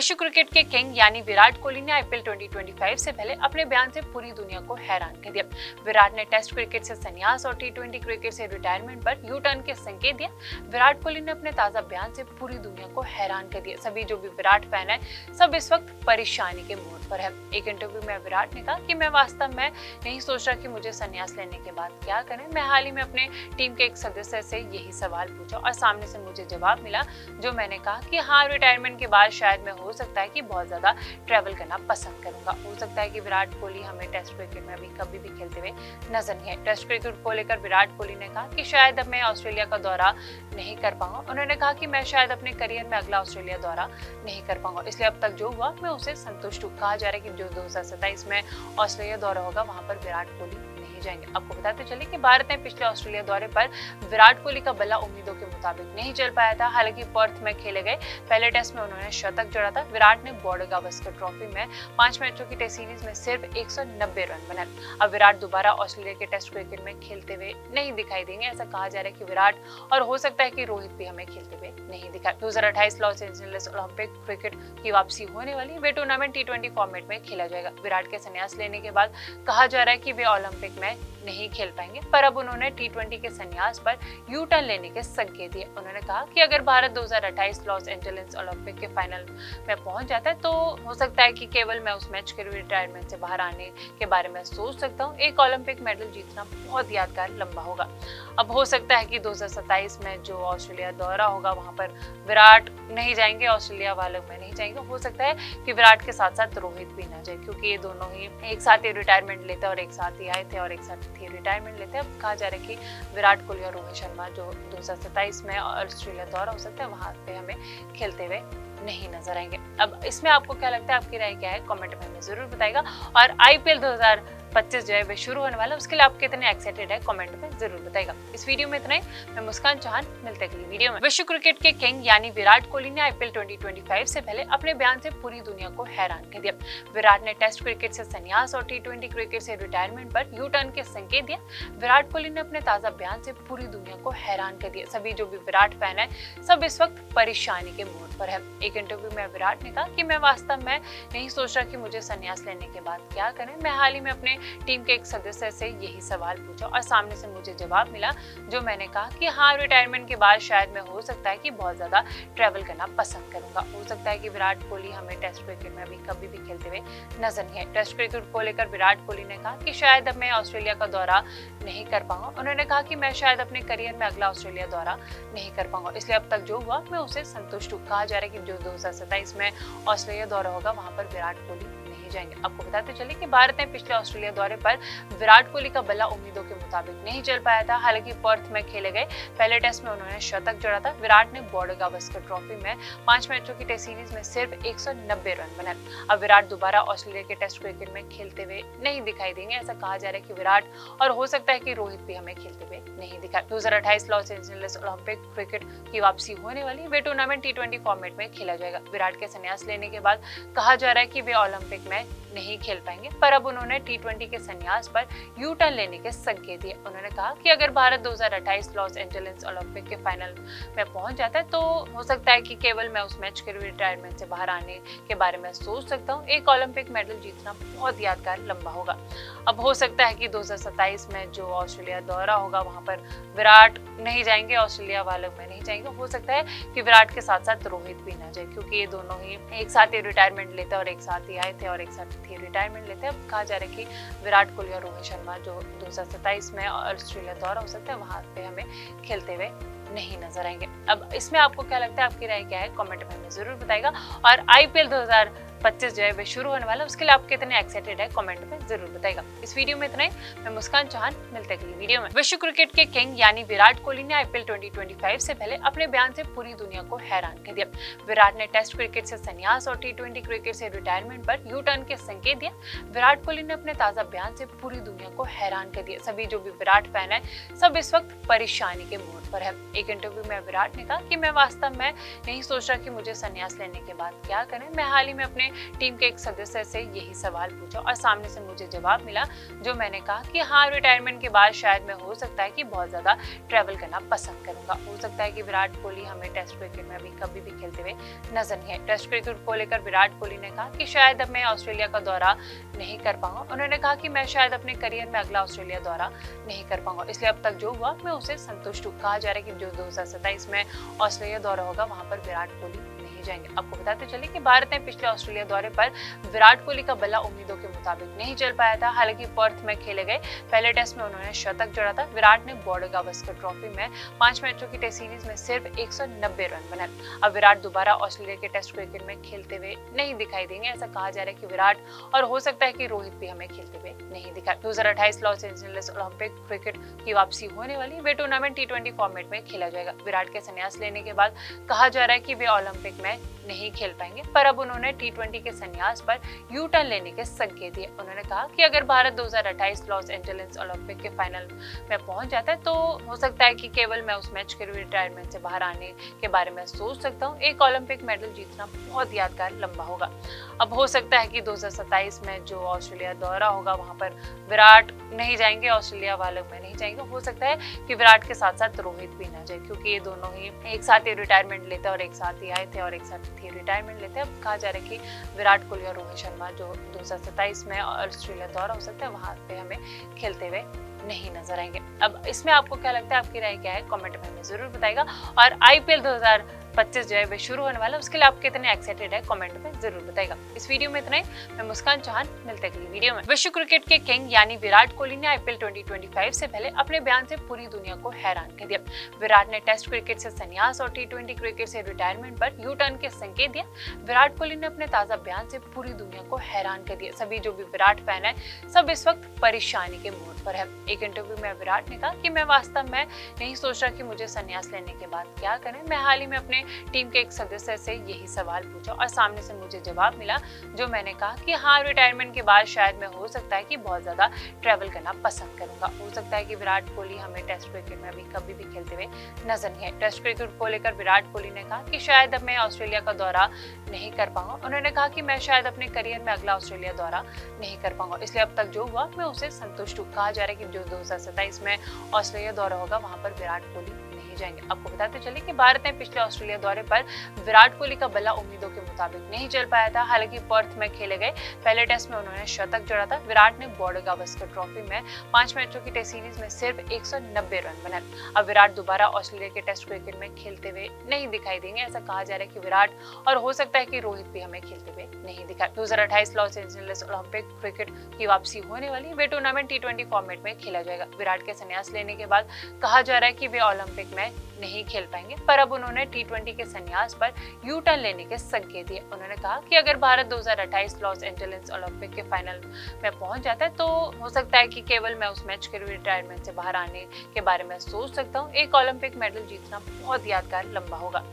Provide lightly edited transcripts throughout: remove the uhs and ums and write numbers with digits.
विश्व क्रिकेट के किंग यानी विराट कोहली ने आईपीएल 2025 से पहले अपने बयान से पूरी दुनिया को हैरान कर दिया। विराट ने टेस्ट क्रिकेट से संन्यास और टी20 क्रिकेट से रिटायरमेंट पर यू टर्न के संकेत दिया। विराट कोहली ने अपने ताजा बयान से पूरी दुनिया को हैरान कर दिया। सभी जो भी विराट फैन है सब इस वक्त परेशानी के मोड़ पर है। एक इंटरव्यू में विराट ने कहा कि मैं वास्तव में नहीं सोच रहा कि मुझे संन्यास लेने के बाद क्या करें। मैं हाल ही में अपने टीम के एक सदस्य से यही सवाल पूछा और सामने से मुझे जवाब मिला, जो मैंने कहा कि हाँ, रिटायरमेंट के बाद शायद मैं हो सकता है कि बहुत ज्यादा ट्रैवल करना पसंद करूंगा। हो सकता है कि विराट कोहली हमें टेस्ट क्रिकेट में अभी कभी भी खेलते हुए नजर नहीं आए। टेस्ट क्रिकेट को लेकर विराट कोहली ने कहा कि शायद अब मैं ऑस्ट्रेलिया का दौरा नहीं कर पाऊंगा। उन्होंने कहा कि मैं शायद अपने करियर में अगला ऑस्ट्रेलिया दौरा नहीं कर पाऊंगा, इसलिए अब तक जो हुआ मैं उसे संतुष्ट हूँ। कहा जा रहा है कि जो 2027 में ऑस्ट्रेलिया दौरा होगा वहां पर विराट कोहली जाएंगे। आपको बताते चले कि भारत ने पिछले ऑस्ट्रेलिया दौरे पर विराट कोहली का बल्ला उम्मीदों के मुताबिक नहीं चल पाया था। हालांकि पर्थ में खेले गए पहले टेस्ट में उन्होंने शतक जड़ा था। विराट ने बॉर्डर गावस्कर ट्रॉफी में 5 मैचों की टेस्ट सीरीज में सिर्फ 190 रन बनाए। अब विराट दोबारा ऑस्ट्रेलिया के टेस्ट क्रिकेट में खेलते हुए नहीं दिखाई देंगे। ऐसा कहा जा रहा है कि विराट और हो सकता है कि रोहित भी हमें खेलते हुए नहीं दिखाए। 2028 लॉस एंजलिस ओलंपिक क्रिकेट की वापसी होने वाली। वे टूर्नामेंट टी20 फॉर्मेट में खेला जाएगा। विराट के संन्यास लेने के बाद कहा जा रहा है कि वे ओलंपिक में नहीं खेल पाएंगे, पर अब उन्होंने टी20 के संन्यास पर यू टर्न लेने के संकेत दिए। उन्होंने कहा कि अगर भारत 2028 लॉस एंजलिस ओलंपिक के फाइनल में पहुंच जाता है तो हो सकता है कि केवल मैं उस मैच के रिटायरमेंट से बाहर आने के बारे में सोच सकता हूं। एक ओलंपिक मेडल जीतना बहुत यादगार लंबा होगा। अब हो सकता है कि 2027 में जो ऑस्ट्रेलिया दौरा होगा वहां पर विराट नहीं जाएंगे, ऑस्ट्रेलिया वालों में नहीं जाएंगे। हो सकता है कि विराट के साथ साथ रोहित भी ना जाए, क्योंकि ये दोनों ही एक साथ ही रिटायरमेंट लेते और एक साथ ही आए थे और एक साथ ही रिटायरमेंट लेते हैं। अब कहा जा रहा है कि विराट कोहली और रोहित शर्मा जो 2027 में ऑस्ट्रेलिया दौरा हो सकता है वहां पे हमें खेलते हुए नहीं नजर आएंगे। अब इसमें आपको क्या लगता है, आपकी राय क्या है, कमेंट में हमें जरूर बताएगा। और आईपीएल 2025 जो है वे शुरू होने वाला है, उसके लिए आप कितने एक्साइटेड है कमेंट में जरूर बताएगा। इस वीडियो में इतना ही। मैं मुस्कान चौहान, मिलते हैं अगली वीडियो में। विश्व क्रिकेट के किंग यानी विराट कोहली ने आईपीएल 2025 से पहले अपने बयान से पूरी दुनिया को हैरान कर दिया। विराट ने टेस्ट क्रिकेट से संन्यास और टी20 क्रिकेट से रिटायरमेंट पर यू टर्न के संकेत दिया। विराट कोहली ने अपने ताजा बयान से पूरी दुनिया को हैरान कर दिया। सभी जो भी विराट फैन है सब इस वक्त परेशानी के मोड़ पर है। एक इंटरव्यू में विराट ने कहा कि मैं वास्तव में नहीं सोच रहा कि मुझे संन्यास लेने के बाद क्या करें। मैं हाल ही में अपने टीम के एक सदस्य से यही सवाल पूछा और सामने से मुझे जवाब मिला, जो मैंने कहा कि हाँ, रिटायरमेंट के बाद शायद मैं हो सकता है कि बहुत ज्यादा ट्रैवल करना पसंद करूंगा। हो सकता है कि विराट कोहली हमें टेस्ट क्रिकेट में अभी कभी भी खेलते हुए नजर नहीं आए। टेस्ट क्रिकेट को लेकर विराट कोहली ने कहा कि शायद अब मैं ऑस्ट्रेलिया का दौरा नहीं कर पाऊंगा। उन्होंने कहा कि मैं शायद अपने करियर में अगला ऑस्ट्रेलिया दौरा नहीं कर पाऊंगा, इसलिए अब तक जो हुआ मैं उसे संतुष्ट हूँ। कहा जा रहा है कि जो 2027 में ऑस्ट्रेलिया दौरा होगा वहां पर विराट कोहली जाएंगे। आपको बताते चले कि भारत ने पिछले ऑस्ट्रेलिया दौरे पर विराट कोहली का बल्ला उम्मीदों के मुताबिक नहीं चल पाया था। हालांकि पर्थ में खेले गए पहले टेस्ट में उन्होंने शतक जड़ा था। विराट ने बॉर्डर गावस्कर ट्रॉफी में 5 मैचों की टेस्ट सीरीज में सिर्फ 190 रन बनाए। अब विराट दोबारा ऑस्ट्रेलिया के टेस्ट क्रिकेट में खेलते हुए नहीं दिखाई देंगे। ऐसा कहा जा रहा है कि विराट और हो सकता है कि रोहित भी हमें खेलते हुए नहीं दिखाए। 2028 लॉस एंजलिस ओलंपिक क्रिकेट की वापसी होने वाली। वे टूर्नामेंट टी20 फॉर्मेट में खेला जाएगा। विराट के संन्यास लेने के बाद कहा जा रहा है कि वे ओलंपिक में नहीं खेल पाएंगे, पर अब उन्होंने टी20 के संन्यास पर यू टर्न लेने के संकेत दिए। उन्होंने कहा कि अगर भारत 2028 लॉस एंजलिस ओलंपिक के फाइनल में पहुंच जाता है तो हो सकता है कि केवल मैं उस मैच के रिटायरमेंट से बाहर आने के बारे में सोच सकता हूं। एक ओलंपिक मेडल जीतना बहुत यादगार लंबा होगा। अब हो सकता है कि 2027 में जो ऑस्ट्रेलिया दौरा होगा वहां पर विराट नहीं जाएंगे, ऑस्ट्रेलिया वालों में नहीं जाएंगे। हो सकता है कि विराट के साथ साथ रोहित भी ना जाए, क्योंकि ये दोनों ही एक साथ ही रिटायरमेंट लेते और एक साथ ही आए थे और एक साथ ही रिटायरमेंट लेते हैं। अब कहा जा रहा है कि विराट कोहली और रोहित शर्मा जो 2027 में ऑस्ट्रेलिया दौरा हो सकता है वहां पे हमें खेलते हुए नहीं नजर आएंगे। अब इसमें आपको क्या लगता है, आपकी राय क्या है, कमेंट में हमें जरूर बताएगा। और आईपीएल 2025 जो है वे शुरू होने वाला है, उसके लिए आप कितने एक्साइटेड है कमेंट में जरूर बताएगा। इस वीडियो में इतना ही। मैं मुस्कान चौहान, मिलते हैं अगली वीडियो में। विश्व क्रिकेट के किंग यानी विराट कोहली ने आईपीएल 2025 से पहले अपने बयान से पूरी दुनिया को हैरान कर दिया। विराट ने टेस्ट क्रिकेट से संन्यास और टी20 क्रिकेट से रिटायरमेंट पर यू टर्न के संकेत दिया। विराट कोहली ने अपने ताजा बयान से पूरी दुनिया को हैरान कर दिया। सभी जो भी विराट फैन है सब इस वक्त परेशानी के मोड़ पर है। एक इंटरव्यू में विराट ने कहा कि मैं वास्तव में नहीं सोच रहा कि मुझे संन्यास लेने के बाद क्या करें। मैं हाल ही में अपने अपने टीम के एक सदस्य से यही सवाल पूछा और सामने से मुझे जवाब मिला, जो मैंने कहा कि हाँ, रिटायरमेंट के बाद शायद मैं हो सकता है कि बहुत ज्यादा ट्रैवल करना पसंद करूंगा। हो सकता है कि विराट कोहली हमें टेस्ट क्रिकेट में अभी कभी भी खेलते हुए नजर नहीं आए। टेस्ट क्रिकेट को लेकर विराट कोहली ने कहा कि शायद अब मैं ऑस्ट्रेलिया का दौरा नहीं कर पाऊंगा। उन्होंने कहा कि मैं शायद अपने करियर में अगला ऑस्ट्रेलिया दौरा नहीं कर पाऊंगा, इसलिए अब तक जो हुआ मैं उसे संतुष्ट हूँ। कहा जा रहा है कि जो 2027 में ऑस्ट्रेलिया दौरा होगा वहां पर विराट कोहली नहीं जाएंगे। आपको बताते चले कि भारत ने पिछले ऑस्ट्रेलिया दौरे पर विराट कोहली का बल्ला उम्मीदों के मुताबिक नहीं चल पाया था। हालांकि पर्थ में खेले गए पहले टेस्ट में उन्होंने शतक जड़ा था। विराट ने बॉर्डर गावस्कर ट्रॉफी में 5 मैचों की टेस्ट सीरीज में सिर्फ 190 रन बनाए। अब विराट दोबारा ऑस्ट्रेलिया के टेस्ट क्रिकेट में खेलते हुए नहीं दिखाई देंगे। ऐसा कहा जा रहा है कि विराट और हो सकता है कि रोहित भी हमें खेलते हुए नहीं दिखाए। 2028 लॉस एंजलिस ओलंपिक क्रिकेट की वापसी होने वाली। वे टूर्नामेंट T20 फॉर्मेट में खेला जाएगा। विराट के संन्यास लेने के बाद कहा जा रहा है कि वे ओलंपिक में नहीं खेल पाएंगे, पर अब उन्होंने T20 के संन्यास पर यू टर्न लेने के संकेत दिए। उन्होंने कहा कि अगर भारत 2028 लॉस एंजलिस ओलंपिक के फाइनल में पहुंच जाता है तो हो सकता है कि केवल मैं उस मैच के रिटायरमेंट से बाहर आने के बारे में सोच सकता हूं। एक ओलंपिक मेडल जीतना बहुत यादगार लंबा होगा। अब हो सकता है कि 2027 में जो ऑस्ट्रेलिया दौरा होगा वहां पर विराट नहीं जाएंगे, ऑस्ट्रेलिया वालों में नहीं जाएंगे। हो सकता है कि विराट के साथ साथ रोहित भी ना जाए, क्योंकि ये दोनों ही एक साथ ही रिटायरमेंट लेते और एक साथ ही आए थे और एक साथ ही रिटायरमेंट लेते हैं। अब कहा जा रहा है कि विराट कोहली और रोहित शर्मा जो 2027 में ऑस्ट्रेलिया दौरा हो सकता है वहां पे हमें खेलते हुए नहीं नजर आएंगे। अब इसमें आपको क्या लगता है, आपकी राय क्या है, कमेंट में हमें जरूर बताएगा। और IPL 2025 जो है वे शुरू होने वाला है, उसके लिए आप कितने एक्साइटेड है कमेंट में जरूर बताएगा। इस वीडियो में इतना ही। मैं मुस्कान चौहान, मिलते हैं अगली वीडियो में। विश्व क्रिकेट के किंग यानी विराट कोहली ने IPL 2025 से पहले अपने बयान से पूरी दुनिया को हैरान कर दिया। विराट ने टेस्ट क्रिकेट से संन्यास और T20 क्रिकेट से रिटायरमेंट पर यू टर्न के संकेत दिया। विराट कोहली ने अपने ताजा बयान से पूरी दुनिया को हैरान कर दिया। सभी जो भी विराट फैन है सब इस वक्त परेशानी के मोड़ पर है। एक इंटरव्यू में विराट ने कहा कि मैं वास्तव में नहीं सोच रहा कि मुझे संन्यास लेने के बाद क्या करें। मैं हाल ही में अपने टीम के एक सदस्य से यही सवाल पूछा और सामने से मुझे जवाब मिला, जो मैंने कहा कि हाँ, रिटायरमेंट के बाद शायद मैं हो सकता है कि बहुत ज्यादा ट्रैवल करना पसंद करूंगा। हो सकता है कि विराट कोहली हमें टेस्ट क्रिकेट में अभी कभी भी खेलते हुए नजर नहीं आए। टेस्ट क्रिकेट को लेकर विराट कोहली ने कहा कि शायद अब मैं ऑस्ट्रेलिया का दौरा नहीं कर पाऊंगा। उन्होंने कहा कि मैं शायद अपने करियर में अगला ऑस्ट्रेलिया दौरा नहीं कर पाऊंगा, इसलिए अब तक जो हुआ मैं उसे संतुष्ट हूँ। कहा जा रहा है कि जो 2027 में ऑस्ट्रेलिया दौरा होगा वहां पर विराट कोहली नहीं जाएंगे। आपको बताते चले कि भारत ने पिछले ऑस्ट्रेलिया दौरे पर विराट कोहली का बल्ला उम्मीदों के मुताबिक नहीं चल पाया था। हालांकि पर्थ में खेले गए पहले टेस्ट में उन्होंने शतक जड़ा था। विराट ने बॉर्डर गावस्कर ट्रॉफी में 5 मैचों की टेस्ट सीरीज में सिर्फ 190 रन बनाए। अब विराट दोबारा ऑस्ट्रेलिया के टेस्ट क्रिकेट में खेलते हुए नहीं दिखाई देंगे। ऐसा कहा जा रहा है कि विराट और हो सकता है कि रोहित भी हमें खेलते हुए नहीं दिखाए। 2028 लॉस एंजलिस ओलंपिक क्रिकेट की वापसी होने वाली। वे टूर्नामेंट T20 फॉर्मेट में खेला जाएगा। विराट के संन्यास लेने के बाद कहा जा रहा है कि वे ओलंपिक में नहीं खेल पाएंगे, पर अब उन्होंने T20 के संन्यास पर यू टर्न लेने के संकेत दिए। उन्होंने कहा कि अगर भारत 2028 लॉस एंजलिस ओलंपिक के फाइनल में पहुंच जाता है तो हो सकता है कि केवल मैं उस मैच के रिटायरमेंट से बाहर आने के बारे में सोच सकता हूं। एक ओलंपिक मेडल जीतना बहुत यादगार लंबा होगा।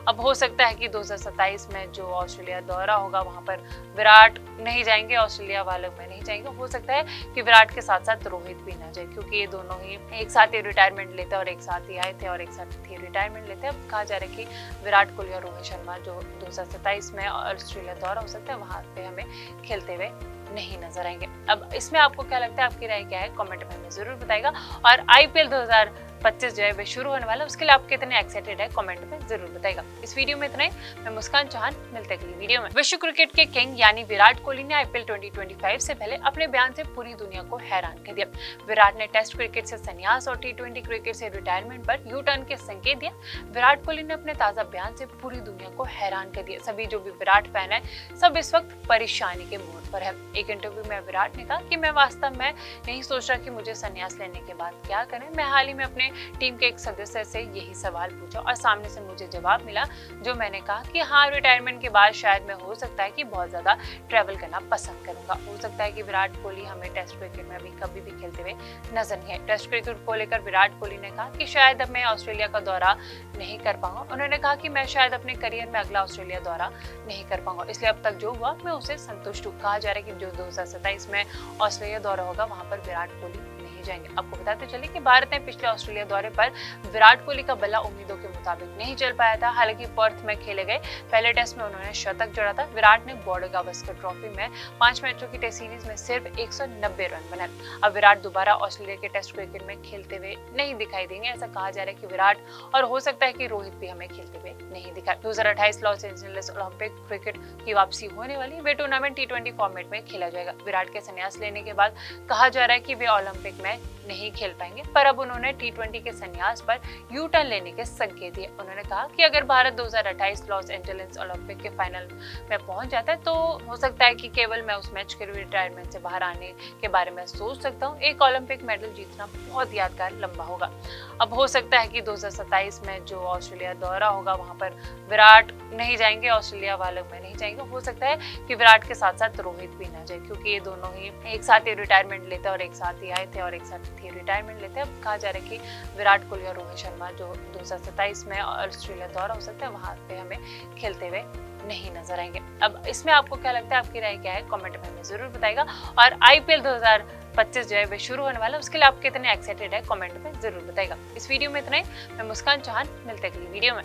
अब हो सकता है कि 2027 में जो ऑस्ट्रेलिया दौरा होगा वहां पर विराट नहीं जाएंगे, ऑस्ट्रेलिया वालों में नहीं जाएंगे। हो सकता है कि विराट के साथ साथ रोहित भी ना जाए, क्योंकि ये दोनों ही एक साथ ही रिटायरमेंट लेते और एक साथ ही आए थे और एक साथ ही रिटायरमेंट लेते हैं। अब कहा जा रहा है कि विराट कोहली और रोहित शर्मा जो 2027 में ऑस्ट्रेलिया दौरा हो सकता है वहां पे हमें खेलते हुए नहीं नजर आएंगे। अब इसमें आपको क्या लगता है, आपकी राय क्या है, कमेंट में हमें जरूर बताएगा। और IPL 2025 जो है वे शुरू होने वाला है, उसके लिए आप कितने एक्साइटेड है कमेंट में जरूर बताएगा। इस वीडियो में इतना ही। मैं मुस्कान चौहान, मिलते हैं अगली वीडियो में। विश्व क्रिकेट के किंग यानी विराट कोहली ने IPL 2025 से पहले अपने बयान से पूरी दुनिया को हैरान कर दिया। विराट ने टेस्ट क्रिकेट से संन्यास और T20 क्रिकेट से रिटायरमेंट पर यू टर्न के संकेत दिया। विराट कोहली ने अपने ताजा बयान से पूरी दुनिया को हैरान कर दिया। सभी जो भी विराट फैन है सब इस वक्त परेशानी के मोड़ पर है। एक इंटरव्यू में विराट ने कहा कि मैं वास्तव में नहीं सोच रहा कि मुझे संन्यास लेने के बाद क्या करें। मैं हाल ही में अपने टीम के एक सदस्य से यही सवाल पूछा और सामने से मुझे जवाब मिला, जो मैंने कहा कि हाँ, रिटायरमेंट के बाद शायद मैं हो सकता है कि बहुत ज्यादा ट्रैवल करना पसंद करूंगा। हो सकता है कि विराट कोहली हमें टेस्ट क्रिकेट में अभी कभी भी खेलते हुए नजर नहीं आए। टेस्ट क्रिकेट को लेकर विराट कोहली ने कहा कि शायद अब मैं ऑस्ट्रेलिया का दौरा नहीं कर पाऊंगा। उन्होंने कहा कि मैं शायद अपने करियर में अगला ऑस्ट्रेलिया दौरा नहीं कर पाऊंगा, इसलिए अब तक जो हुआ मैं उसे संतुष्ट हूँ। कहा जा रहा है कि जो 2027 में ऑस्ट्रेलिया दौरा होगा वहां पर विराट कोहली नहीं जाएंगे। आपको बताते चले कि भारत ने पिछले ऑस्ट्रेलिया दौरे पर विराट कोहली का बल्ला उम्मीदों के मुताबिक नहीं चल पाया था। हालांकि पर्थ में खेले गए पहले टेस्ट में उन्होंने शतक जड़ा था। विराट ने बॉर्डर गावस्कर ट्रॉफी में 5 मैचों की टेस्ट सीरीज में सिर्फ 190 रन बनाए। अब विराट दोबारा ऑस्ट्रेलिया के टेस्ट क्रिकेट में खेलते हुए नहीं दिखाई देंगे। ऐसा कहा जा रहा है कि विराट और हो सकता है कि रोहित भी हमें खेलते हुए नहीं दिखाए। 2028 लॉस एंजलिस ओलंपिक क्रिकेट की वापसी होने वाली। वे टूर्नामेंट T20 फॉर्मेट में खेला जाएगा। विराट के संन्यास लेने के बाद कहा जा रहा है कि वे ओलंपिक में नहीं खेल पाएंगे, पर अब उन्होंने T20 के संन्यास पर यू टर्न लेने के संकेत दिए। उन्होंने कहा कि अगर भारत 2028 लॉस एंजलिस ओलंपिक के फाइनल में पहुंच जाता है तो हो सकता है कि केवल मैं उस मैच के रिटायरमेंट से बाहर आने के बारे में सोच सकता हूं। एक ओलंपिक मेडल जीतना बहुत यादगार लंबा होगा। अब हो सकता है कि 2027 में जो ऑस्ट्रेलिया दौरा होगा वहां पर विराट नहीं जाएंगे, ऑस्ट्रेलिया वालों में नहीं जाएंगे। हो सकता है कि विराट के साथ साथ रोहित भी ना जाए, क्योंकि ये दोनों ही एक साथ ही रिटायरमेंट लेते और एक साथ ही आए थे और एक साथ ही रिटायरमेंट लेते हैं। अब कहा जा रहा है कि विराट कोहली और रोहित शर्मा जो 2027 में ऑस्ट्रेलिया दौरा हो सकता है वहां पे हमें खेलते हुए नहीं नजर आएंगे। अब इसमें आपको क्या लगता है, आपकी राय क्या है, कमेंट में हमें जरूर बताएगा। और IPL 2025 जो है वे शुरू होने वाला है, उसके लिए आप कितने एक्साइटेड है कमेंट में जरूर बताएगा। इस वीडियो में इतना ही। मैं मुस्कान चौहान, मिलते अगली वीडियो में।